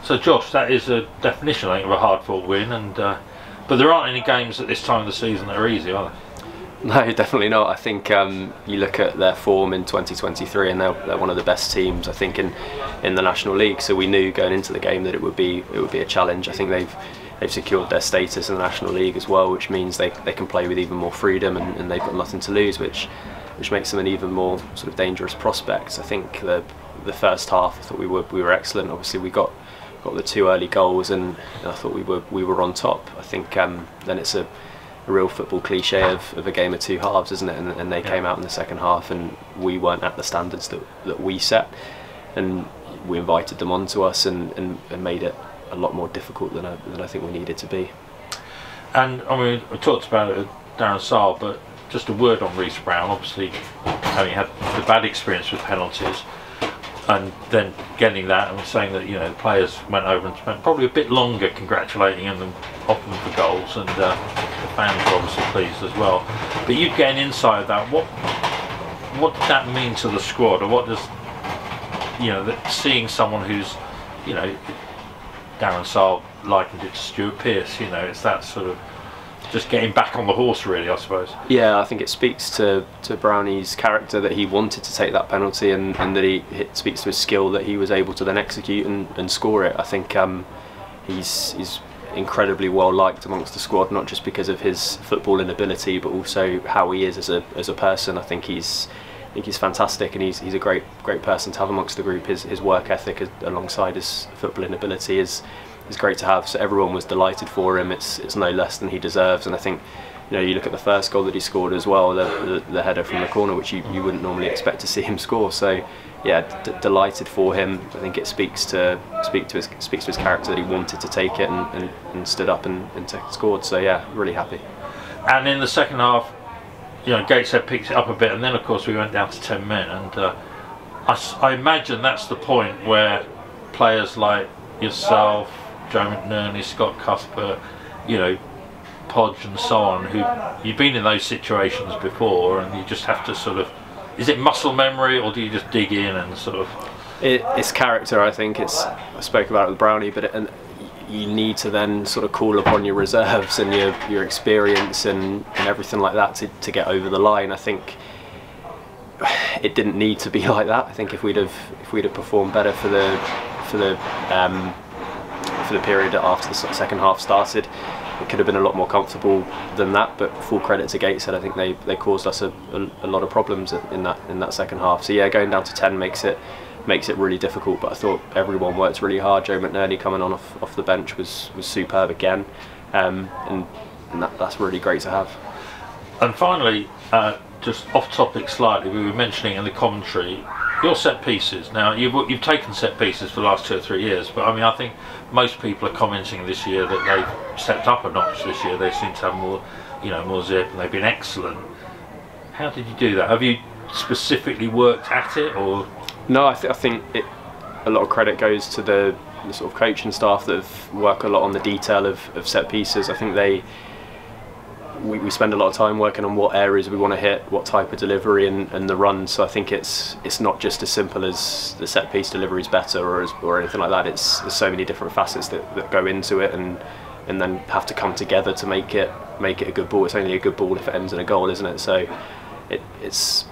So Josh, that is a definition, I think, of a hard-fought win, and but there aren't any games at this time of the season that are easy, are there? No, definitely not. I think you look at their form in 2023, and they're one of the best teams, I think, in the National League. So we knew going into the game that it would be a challenge. I think they've secured their status in the National League as well, which means they can play with even more freedom, and they've got nothing to lose, which makes them an even more sort of dangerous prospect. I think the first half, I thought we were excellent. Obviously, we got the 2 early goals, and I thought we were on top. I think then it's a real football cliche of a game of 2 halves, isn't it? And they came out in the second half, and we weren't at the standards that we set, and we invited them onto us and made it a lot more difficult than I think we needed to be. And I mean, we talked about it with Darren Sarll, but just a word on Reece Brown. Obviously, having had the bad experience with penalties, and then getting that and saying that, you know, the players went over and spent probably a bit longer congratulating them, often for goals, and the fans were obviously pleased as well. But you get an insight of that. What did that mean to the squad, or what does, you know, that seeing someone who's, you know, Darren Sarll likened it to Stuart Pearce, you know, it's that sort of just getting back on the horse, really, I suppose. Yeah, I think it speaks to Brownie's character that he wanted to take that penalty, and that it speaks to his skill that he was able to then execute and score it. I think he's incredibly well liked amongst the squad, not just because of his footballing ability, but also how he is as a person. I think he's fantastic, and he's a great person to have amongst the group. His work ethic alongside his footballing ability is great to have. So everyone was delighted for him. It's no less than he deserves. And I think, you know, you look at the first goal that he scored as well, the header from the corner, which you wouldn't normally expect to see him score. So yeah, delighted for him. I think it speaks to his character that he wanted to take it and stood up and scored. So yeah, really happy. And in the second half, you know, Gateshead picked it up a bit, and then of course we went down to 10 men, and I imagine that's the point where players like yourself, Joe McNerney, Scott Cuthbert, you know, Podge and so on, who you've been in those situations before, and you just have to sort of, is it muscle memory, or do you just dig in and sort of? It's character, I think. I spoke about it with Brownie, but you need to then sort of call upon your reserves and your experience and everything like that to get over the line. I think it didn't need to be like that. I think if we'd have performed better for the period after the second half started, it could have been a lot more comfortable than that. But full credit to Gateshead, I think they caused us a lot of problems in that second half. So yeah, going down to 10 makes it really difficult, but I thought everyone worked really hard. Joe McNerney coming on off the bench was superb again, and that's really great to have. And finally, just off topic slightly, we were mentioning in the commentary your set pieces. Now you've taken set pieces for the last 2 or 3 years, but I mean, I think most people are commenting this year that they've stepped up a notch this year. They seem to have more zip, and they've been excellent. How did you do that? Have you specifically worked at it, or? No, I think a lot of credit goes to the sort of coaching staff that have worked a lot on the detail of set pieces. I think we spend a lot of time working on what areas we want to hit, what type of delivery and the run. So I think it's not just as simple as the set piece delivery is better or anything like that. There's so many different facets that go into it and then have to come together to make it a good ball. It's only a good ball if it ends in a goal, isn't it? So it's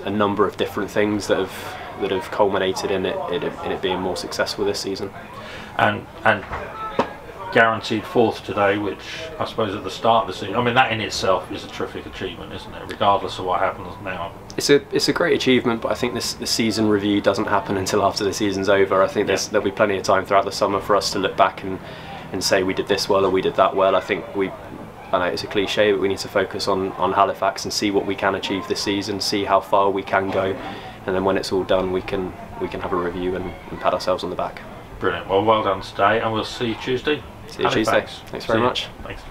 a number of different things that have culminated in it being more successful this season. And guaranteed fourth today, which I suppose at the start of the season, I mean, that in itself is a terrific achievement, isn't it? Regardless of what happens now. It's a great achievement, but I think the season review doesn't happen until after the season's over. I think there'll be plenty of time throughout the summer for us to look back and say we did this well or we did that well. I think I know it's a cliche, but we need to focus on Halifax and see what we can achieve this season, see how far we can go, and then when it's all done, we can have a review and pat ourselves on the back. Brilliant. Well done today, and we'll see you Tuesday. See you Tuesday. Thanks very much. Thanks.